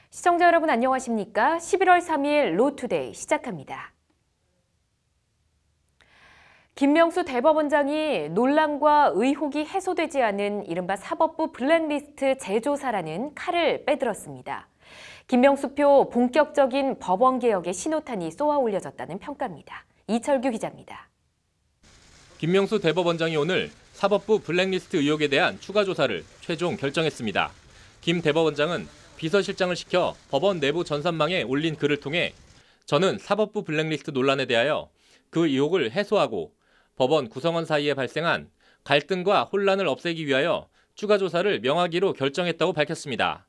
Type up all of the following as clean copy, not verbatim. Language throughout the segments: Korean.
시청자 여러분 안녕하십니까? 11월 3일 로투데이 시작합니다. 김명수 대법원장이 논란과 의혹이 해소되지 않은 이른바 사법부 블랙리스트 재조사라는 칼을 빼들었습니다. 김명수표 본격적인 법원개혁의 신호탄이 쏘아 올려졌다는 평가입니다. 이철규 기자입니다. 김명수 대법원장이 오늘 사법부 블랙리스트 의혹에 대한 추가 조사를 최종 결정했습니다. 김 대법원장은 비서실장을 시켜 법원 내부 전산망에 올린 글을 통해 저는 사법부 블랙리스트 논란에 대하여 그 의혹을 해소하고 법원 구성원 사이에 발생한 갈등과 혼란을 없애기 위하여 추가 조사를 명하기로 결정했다고 밝혔습니다.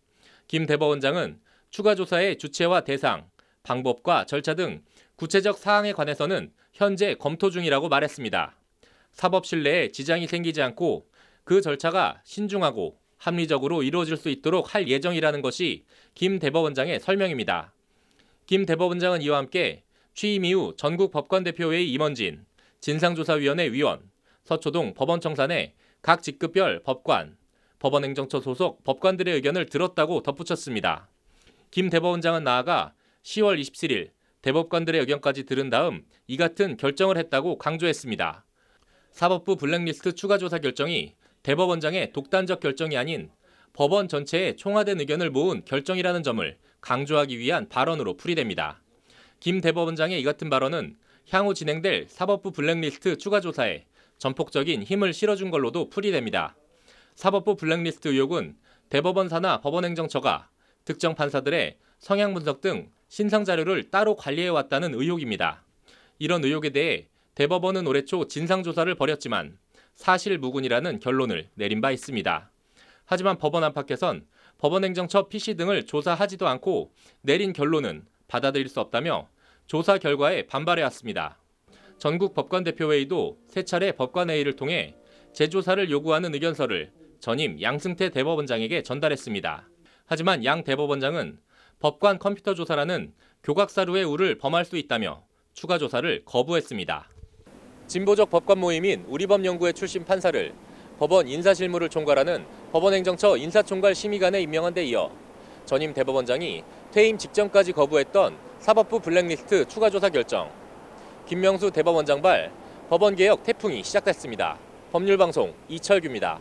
김 대법원장은 추가 조사의 주체와 대상, 방법과 절차 등 구체적 사항에 관해서는 현재 검토 중이라고 말했습니다. 사법 신뢰에 지장이 생기지 않고 그 절차가 신중하고 합리적으로 이루어질 수 있도록 할 예정이라는 것이 김 대법원장의 설명입니다. 김 대법원장은 이와 함께 취임 이후 전국 법관대표회의 임원진, 진상조사위원회 위원, 서초동 법원청산의 각 직급별 법관, 법원행정처 소속 법관들의 의견을 들었다고 덧붙였습니다. 김 대법원장은 나아가 10월 27일 대법관들의 의견까지 들은 다음 이 같은 결정을 했다고 강조했습니다. 사법부 블랙리스트 추가 조사 결정이 대법원장의 독단적 결정이 아닌 법원 전체의 총화된 의견을 모은 결정이라는 점을 강조하기 위한 발언으로 풀이됩니다. 김 대법원장의 이 같은 발언은 향후 진행될 사법부 블랙리스트 추가 조사에 전폭적인 힘을 실어준 걸로도 풀이됩니다. 사법부 블랙리스트 의혹은 대법원 산하 법원행정처가 특정 판사들의 성향 분석 등 신상 자료를 따로 관리해왔다는 의혹입니다. 이런 의혹에 대해 대법원은 올해 초 진상조사를 벌였지만 사실무근이라는 결론을 내린 바 있습니다. 하지만 법원 안팎에선 법원행정처 PC 등을 조사하지도 않고 내린 결론은 받아들일 수 없다며 조사 결과에 반발해왔습니다. 전국 법관대표회의도 세 차례 법관회의를 통해 재조사를 요구하는 의견서를 전임 양승태 대법원장에게 전달했습니다. 하지만 양 대법원장은 법관 컴퓨터 조사라는 교각사루의 우를 범할 수 있다며 추가 조사를 거부했습니다. 진보적 법관 모임인 우리법연구회 출신 판사를 법원 인사실무를 총괄하는 법원행정처 인사총괄 심의관에 임명한 데 이어 전임 대법원장이 퇴임 직전까지 거부했던 사법부 블랙리스트 추가 조사 결정, 김명수 대법원장발 법원개혁 태풍이 시작됐습니다. 법률방송 이철규입니다.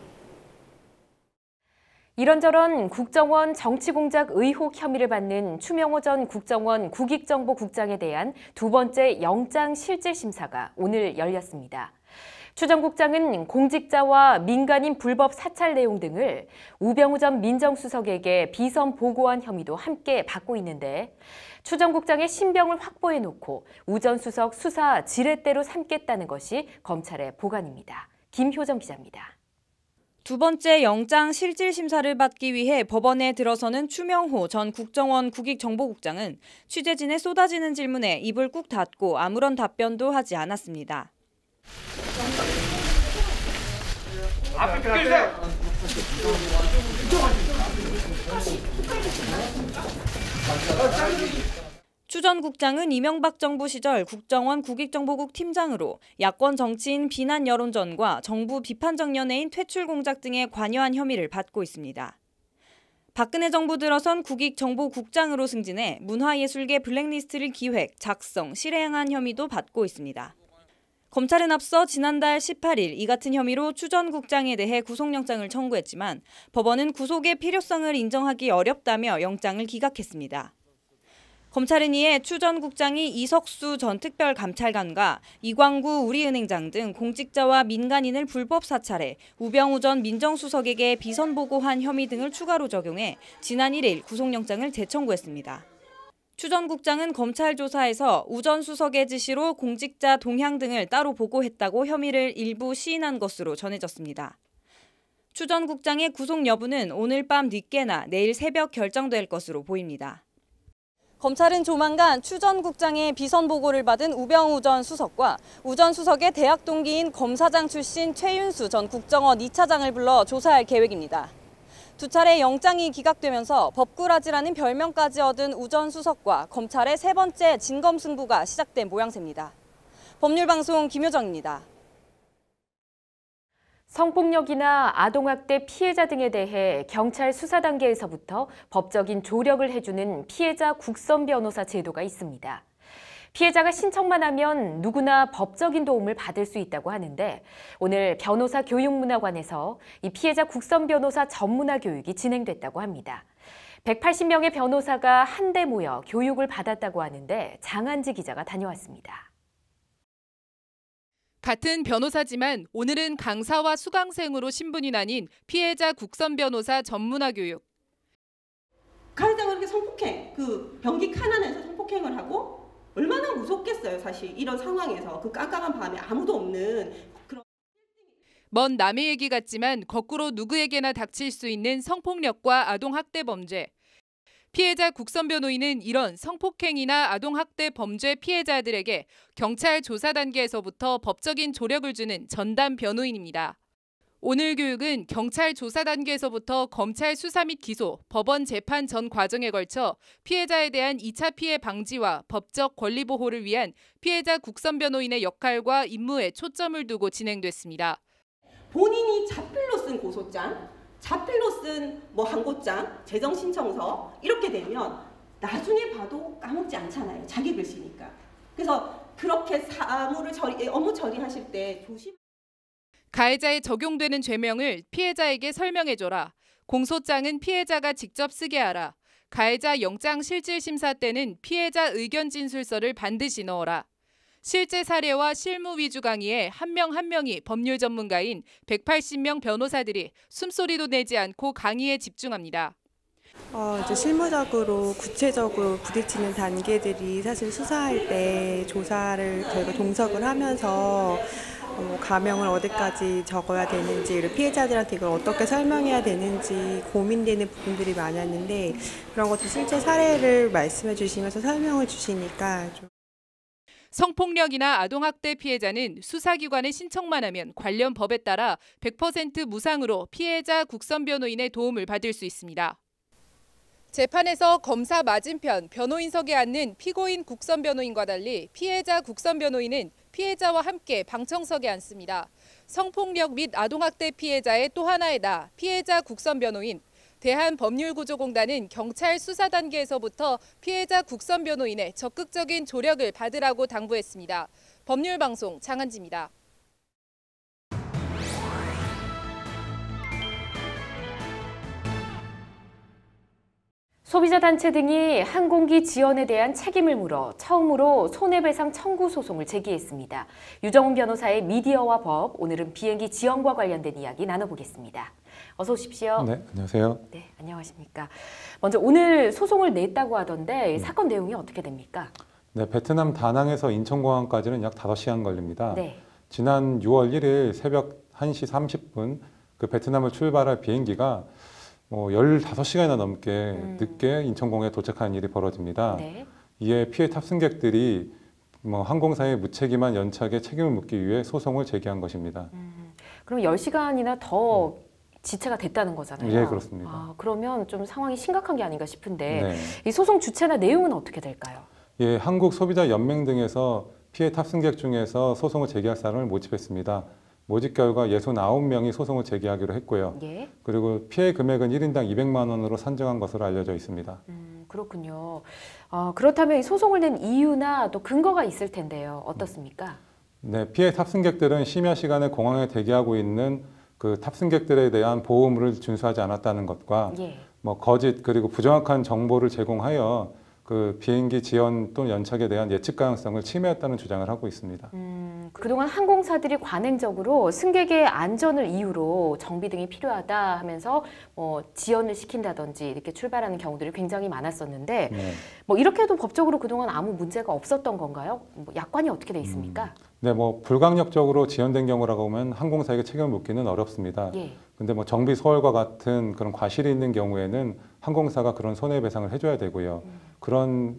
이런저런 국정원 정치공작 의혹 혐의를 받는 추명호 전 국정원 국익정보국장에 대한 두 번째 영장실질심사가 오늘 열렸습니다. 추 전 국장은 공직자와 민간인 불법 사찰 내용 등을 우병우 전 민정수석에게 비선 보고한 혐의도 함께 받고 있는데 추 전 국장의 신병을 확보해놓고 우 전 수석 수사 지렛대로 삼겠다는 것이 검찰의 보관입니다. 김효정 기자입니다. 두 번째 영장 실질심사를 받기 위해 법원에 들어서는 추명호 전 국정원 국익정보국장은 취재진의 쏟아지는 질문에 입을 꾹 닫고 아무런 답변도 하지 않았습니다. 앞에 비켜주세요. 추 전 국장은 이명박 정부 시절 국정원 국익정보국 팀장으로 야권 정치인 비난 여론전과 정부 비판적 연예인 퇴출 공작 등에 관여한 혐의를 받고 있습니다. 박근혜 정부 들어선 국익정보국장으로 승진해 문화예술계 블랙리스트를 기획, 작성, 실행한 혐의도 받고 있습니다. 검찰은 앞서 지난달 18일 이 같은 혐의로 추 전 국장에 대해 구속영장을 청구했지만 법원은 구속의 필요성을 인정하기 어렵다며 영장을 기각했습니다. 검찰은 이에 추 전 국장이 이석수 전 특별감찰관과 이광구 우리은행장 등 공직자와 민간인을 불법 사찰해 우병우 전 민정수석에게 비선 보고한 혐의 등을 추가로 적용해 지난 1일 구속영장을 재청구했습니다. 추 전 국장은 검찰 조사에서 우 전 수석의 지시로 공직자 동향 등을 따로 보고했다고 혐의를 일부 시인한 것으로 전해졌습니다. 추 전 국장의 구속 여부는 오늘 밤 늦게나 내일 새벽 결정될 것으로 보입니다. 검찰은 조만간 추 전 국장의 비선 보고를 받은 우병우 전 수석과 우 전 수석의 대학 동기인 검사장 출신 최윤수 전 국정원 2차장을 불러 조사할 계획입니다. 두 차례 영장이 기각되면서 법꾸라지라는 별명까지 얻은 우 전 수석과 검찰의 세 번째 진검승부가 시작된 모양새입니다. 법률방송 김효정입니다. 성폭력이나 아동학대 피해자 등에 대해 경찰 수사 단계에서부터 법적인 조력을 해주는 피해자 국선 변호사 제도가 있습니다. 피해자가 신청만 하면 누구나 법적인 도움을 받을 수 있다고 하는데 오늘 변호사 교육문화관에서 이 피해자 국선 변호사 전문화 교육이 진행됐다고 합니다. 180명의 변호사가 한데 모여 교육을 받았다고 하는데 장한지 기자가 다녀왔습니다. 같은 변호사지만 오늘은 강사와 수강생으로 신분이 나뉜 피해자 국선 변호사 전문화 교육. 가해자가 그렇게 성폭행, 변기 칸안에서 성폭행을 하고 얼마나 무섭겠어요, 사실. 이런 상황에서 그 깜깜한 밤에 아무도 없는 그런. 먼 남의 얘기 같지만 거꾸로 누구에게나 닥칠 수 있는 성폭력과 아동학대 범죄. 피해자 국선 변호인은 이런 성폭행이나 아동학대 범죄 피해자들에게 경찰 조사 단계에서부터 법적인 조력을 주는 전담 변호인입니다. 오늘 교육은 경찰 조사 단계에서부터 검찰 수사 및 기소, 법원 재판 전 과정에 걸쳐 피해자에 대한 2차 피해 방지와 법적 권리 보호를 위한 피해자 국선 변호인의 역할과 임무에 초점을 두고 진행됐습니다. 본인이 자필로 쓴 고소장, 자필로 쓴 항고장, 재정신청서 이렇게 되면 나중에 봐도 까먹지 않잖아요. 자기 글씨니까. 그래서 그렇게 업무 처리하실 때 조심. 가해자에 적용되는 죄명을 피해자에게 설명해줘라. 공소장은 피해자가 직접 쓰게 하라. 가해자 영장 실질 심사 때는 피해자 의견 진술서를 반드시 넣어라. 실제 사례와 실무 위주 강의에 한 명 한 명이 법률 전문가인 180명 변호사들이 숨소리도 내지 않고 강의에 집중합니다. 이제 실무적으로 구체적으로 부딪히는 단계들이 사실 수사할 때 조사를 저희가 동석을 하면서 가명을 어디까지 적어야 되는지, 그리고 피해자들한테 이걸 어떻게 설명해야 되는지 고민되는 부분들이 많았는데 그런 것도 실제 사례를 말씀해 주시면서 설명을 주시니까 좀. 성폭력이나 아동학대 피해자는 수사기관에 신청만 하면 관련 법에 따라 100% 무상으로 피해자 국선 변호인의 도움을 받을 수 있습니다. 재판에서 검사 맞은편 변호인석에 앉는 피고인 국선 변호인과 달리 피해자 국선 변호인은 피해자와 함께 방청석에 앉습니다. 성폭력 및 아동학대 피해자의 또 하나의 나, 피해자 국선 변호인. 대한법률구조공단은 경찰 수사 단계에서부터 피해자 국선 변호인의 적극적인 조력을 받으라고 당부했습니다. 법률방송 장한지입니다. 소비자단체 등이 항공기 지연에 대한 책임을 물어 처음으로 손해배상 청구 소송을 제기했습니다. 유정훈 변호사의 미디어와 법, 오늘은 비행기 지연과 관련된 이야기 나눠보겠습니다. 어서 오십시오. 네, 안녕하세요. 네, 안녕하십니까. 먼저 오늘 소송을 냈다고 하던데 사건 내용이 어떻게 됩니까? 네, 베트남 다낭에서 인천공항까지는 약 5시간 걸립니다. 네. 지난 6월 1일 새벽 1시 30분 그 베트남을 출발할 비행기가 15시간이나 넘게 늦게 인천공항에 도착하는 일이 벌어집니다. 네. 이에 피해 탑승객들이 항공사의 무책임한 연착에 책임을 묻기 위해 소송을 제기한 것입니다. 그럼 10시간이나 더 지체가 됐다는 거잖아요. 예, 그렇습니다. 그러면 좀 상황이 심각한 게 아닌가 싶은데 네. 이 소송 주체나 내용은 어떻게 될까요? 예, 한국소비자연맹 등에서 피해 탑승객 중에서 소송을 제기할 사람을 모집했습니다. 모집 결과 69명이 소송을 제기하기로 했고요. 예. 그리고 피해 금액은 1인당 200만 원으로 산정한 것으로 알려져 있습니다. 그렇군요. 그렇다면 이 소송을 낸 이유나 또 근거가 있을 텐데요. 어떻습니까? 네, 피해 탑승객들은 심야 시간에 공항에 대기하고 있는 그 탑승객들에 대한 보호물을 준수하지 않았다는 것과 예. 거짓 그리고 부정확한 정보를 제공하여 그 비행기 지연 또는 연착에 대한 예측 가능성을 침해했다는 주장을 하고 있습니다. 그동안 항공사들이 관행적으로 승객의 안전을 이유로 정비 등이 필요하다 하면서 지연을 시킨다든지 이렇게 출발하는 경우들이 굉장히 많았었는데 네. 이렇게도 법적으로 그동안 아무 문제가 없었던 건가요? 약관이 어떻게 돼 있습니까? 네, 불강력적으로 지연된 경우라고 하면 항공사에게 책임을 묻기는 어렵습니다. 예. 근데 정비 소홀과 같은 그런 과실이 있는 경우에는 항공사가 그런 손해배상을 해줘야 되고요. 그런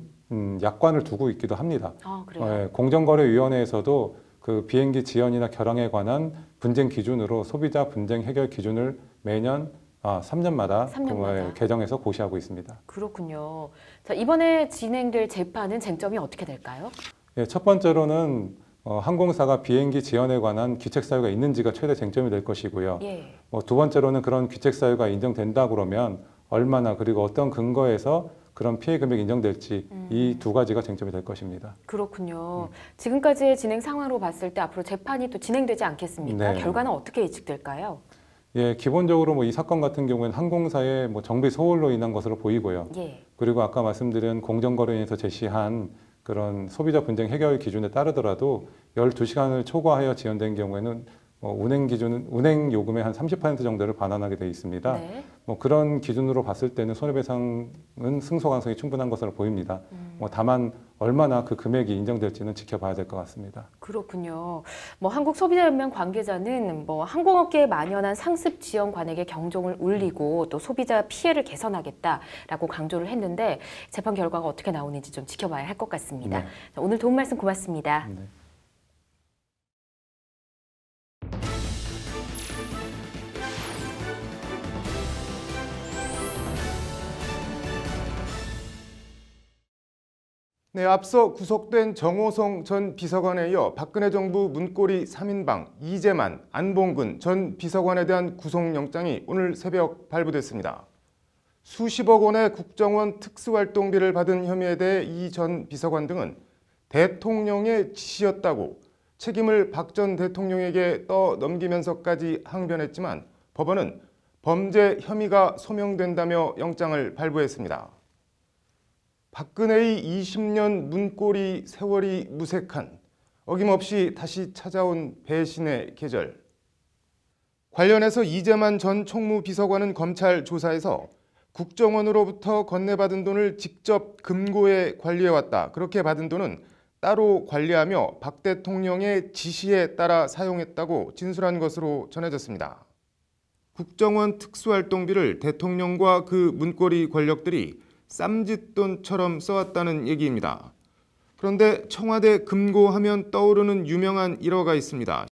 약관을 두고 있기도 합니다. 그래요? 공정거래위원회에서도 그 비행기 지연이나 결항에 관한 분쟁 기준으로 소비자 분쟁 해결 기준을 매년 3년마다 개정해서 고시하고 있습니다. 그렇군요. 자, 이번에 진행될 재판은 쟁점이 어떻게 될까요? 예, 첫 번째로는 항공사가 비행기 지연에 관한 귀책 사유가 있는지가 최대 쟁점이 될 것이고요. 예. 두 번째로는 그런 귀책 사유가 인정된다 그러면 얼마나 그리고 어떤 근거에서 그런 피해 금액이 인정될지 이 두 가지가 쟁점이 될 것입니다. 그렇군요. 지금까지의 진행 상황으로 봤을 때 앞으로 재판이 또 진행되지 않겠습니까? 네. 결과는 어떻게 예측될까요? 예, 기본적으로 이 사건 같은 경우에는 항공사의 정비 소홀로 인한 것으로 보이고요. 예. 그리고 아까 말씀드린 공정거래위에서 제시한 그런 소비자 분쟁 해결 기준에 따르더라도 12시간을 초과하여 지연된 경우에는 운행 요금의 한 30% 정도를 반환하게 되어 있습니다. 네. 그런 기준으로 봤을 때는 손해배상은 승소 가능성이 충분한 것으로 보입니다. 다만 얼마나 그 금액이 인정될지는 지켜봐야 될 것 같습니다. 그렇군요. 한국소비자연맹 관계자는 항공업계에 만연한 상습 지연 관행의 경종을 울리고 또 소비자 피해를 개선하겠다라고 강조를 했는데 재판 결과가 어떻게 나오는지 좀 지켜봐야 할 것 같습니다. 네. 오늘 도움 말씀 고맙습니다. 네. 네, 앞서 구속된 정호성 전 비서관에 이어 박근혜 정부 문고리 3인방 이재만, 안봉근 전 비서관에 대한 구속영장이 오늘 새벽 발부됐습니다. 수십억 원의 국정원 특수활동비를 받은 혐의에 대해 이 전 비서관 등은 대통령의 지시였다고 책임을 박 전 대통령에게 떠넘기면서까지 항변했지만 법원은 범죄 혐의가 소명된다며 영장을 발부했습니다. 박근혜의 20년 문고리 세월이 무색한 어김없이 다시 찾아온 배신의 계절. 관련해서 이재만 전 총무비서관은 검찰 조사에서 국정원으로부터 건네받은 돈을 직접 금고에 관리해왔다. 그렇게 받은 돈은 따로 관리하며 박 대통령의 지시에 따라 사용했다고 진술한 것으로 전해졌습니다. 국정원 특수활동비를 대통령과 그 문고리 권력들이 쌈짓돈처럼 써왔다는 얘기입니다. 그런데 청와대 금고하면 떠오르는 유명한 일화가 있습니다.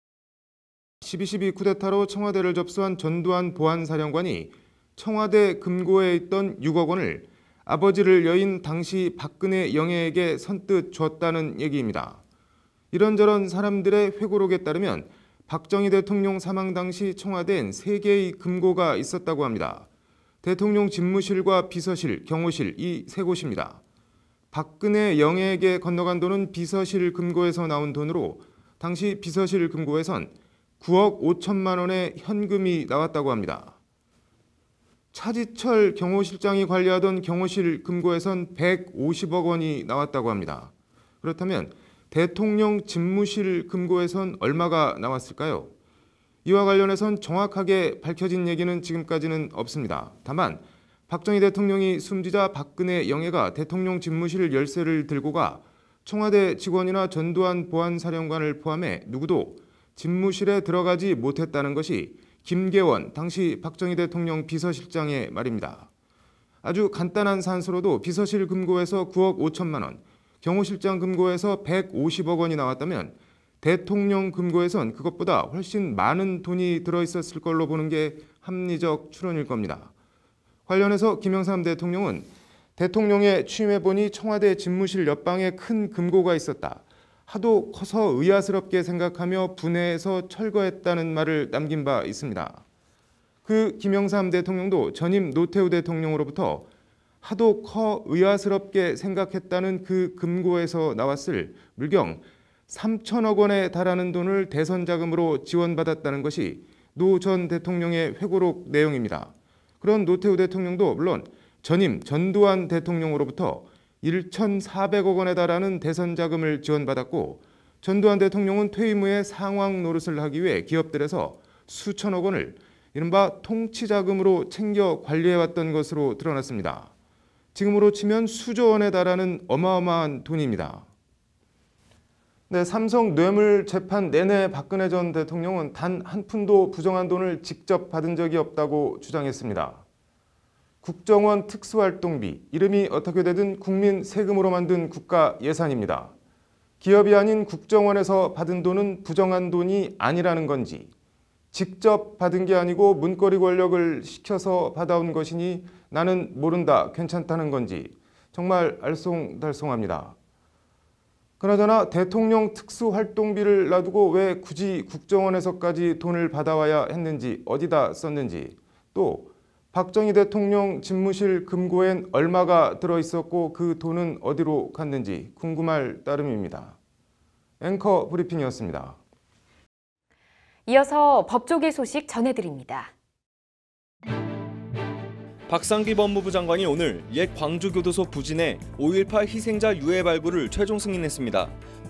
12.12 쿠데타로 청와대를 접수한 전두환 보안사령관이 청와대 금고에 있던 6억 원을 아버지를 여인 당시 박근혜 영예에게 선뜻 줬다는 얘기입니다. 이런저런 사람들의 회고록에 따르면 박정희 대통령 사망 당시 청와대엔 3개의 금고가 있었다고 합니다. 대통령 집무실과 비서실, 경호실 이 3곳입니다. 박근혜 영예에게 건너간 돈은 비서실 금고에서 나온 돈으로 당시 비서실 금고에선 9억 5천만 원의 현금이 나왔다고 합니다. 차지철 경호실장이 관리하던 경호실 금고에선 150억 원이 나왔다고 합니다. 그렇다면 대통령 집무실 금고에선 얼마가 나왔을까요? 이와 관련해선 정확하게 밝혀진 얘기는 지금까지는 없습니다. 다만 박정희 대통령이 숨지자 박근혜 영예가 대통령 집무실 열쇠를 들고 가 청와대 직원이나 전두환 보안사령관을 포함해 누구도 집무실에 들어가지 못했다는 것이 김계원 당시 박정희 대통령 비서실장의 말입니다. 아주 간단한 산수로도 비서실 금고에서 9억 5천만 원, 경호실장 금고에서 150억 원이 나왔다면 대통령 금고에선 그것보다 훨씬 많은 돈이 들어있었을 걸로 보는 게 합리적 추론일 겁니다. 관련해서 김영삼 대통령은 대통령의 취임해보니 청와대 집무실 옆방에 큰 금고가 있었다. 하도 커서 의아스럽게 생각하며 분해해서 철거했다는 말을 남긴 바 있습니다. 그 김영삼 대통령도 전임 노태우 대통령으로부터 하도 커 의아스럽게 생각했다는 그 금고에서 나왔을 물경 3천억 원에 달하는 돈을 대선 자금으로 지원받았다는 것이 노 전 대통령의 회고록 내용입니다. 그런 노태우 대통령도 물론 전임 전두환 대통령으로부터 1,400억 원에 달하는 대선 자금을 지원받았고 전두환 대통령은 퇴임 후에 상황 노릇을 하기 위해 기업들에서 수천억 원을 이른바 통치자금으로 챙겨 관리해왔던 것으로 드러났습니다. 지금으로 치면 수조 원에 달하는 어마어마한 돈입니다. 네, 삼성 뇌물 재판 내내 박근혜 전 대통령은 단 한 푼도 부정한 돈을 직접 받은 적이 없다고 주장했습니다. 국정원 특수활동비, 이름이 어떻게 되든 국민 세금으로 만든 국가 예산입니다. 기업이 아닌 국정원에서 받은 돈은 부정한 돈이 아니라는 건지, 직접 받은 게 아니고 문거리 권력을 시켜서 받아온 것이니 나는 모른다, 괜찮다는 건지 정말 알쏭달쏭합니다. 그나저나 대통령 특수활동비를 놔두고 왜 굳이 국정원에서까지 돈을 받아와야 했는지, 어디다 썼는지, 또 박정희 대통령 집무실 금고엔 얼마가 들어있었고 그 돈은 어디로 갔는지 궁금할 따름입니다. 앵커 브리핑이었습니다. 이어서 법조계 소식 전해드립니다. 박상기 법무부 장관이 오늘 옛 광주교도소 부진의 5.18 희생자 유해 발굴을 최종 승인했습니다.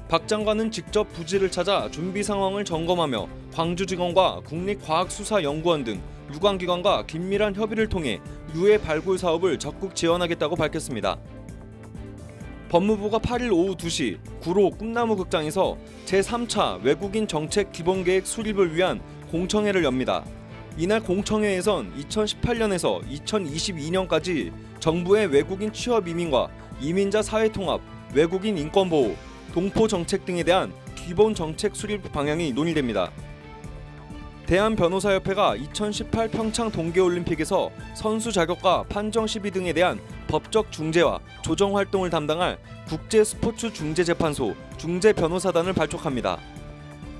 박 장관은 직접 부지를 찾아 준비 상황을 점검하며 광주지검과 국립과학수사연구원 등 유관기관과 긴밀한 협의를 통해 유해 발굴 사업을 적극 지원하겠다고 밝혔습니다. 법무부가 8일 오후 2시 구로 꿈나무 극장에서 제3차 외국인 정책 기본계획 수립을 위한 공청회를 엽니다. 이날 공청회에선 2018년에서 2022년까지 정부의 외국인 취업 이민과 이민자 사회통합, 외국인 인권보호, 동포 정책 등에 대한 기본 정책 수립 방향이 논의됩니다. 대한변호사협회가 2018 평창 동계올림픽에서 선수 자격과 판정 시비 등에 대한 법적 중재와 조정 활동을 담당할 국제스포츠중재재판소 중재변호사단을 발족합니다.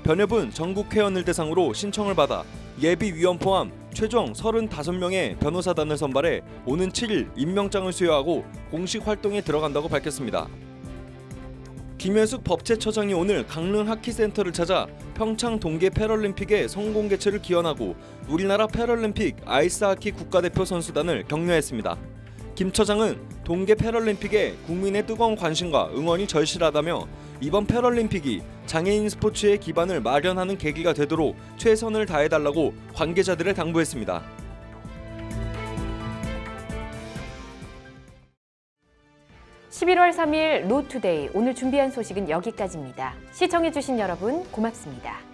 변협은 전국 회원을 대상으로 신청을 받아 예비위원 포함 최종 35명의 변호사단을 선발해 오는 7일 임명장을 수여하고 공식 활동에 들어간다고 밝혔습니다. 김현숙 법제처장이 오늘 강릉 하키센터를 찾아 평창 동계 패럴림픽의 성공 개최를 기원하고 우리나라 패럴림픽 아이스하키 국가대표 선수단을 격려했습니다. 김 처장은 동계 패럴림픽에 국민의 뜨거운 관심과 응원이 절실하다며 이번 패럴림픽이 장애인 스포츠의 기반을 마련하는 계기가 되도록 최선을 다해달라고 관계자들에 당부했습니다. (11월 3일) 로투데이, 오늘 준비한 소식은 여기까지입니다. 시청해주신 여러분 고맙습니다.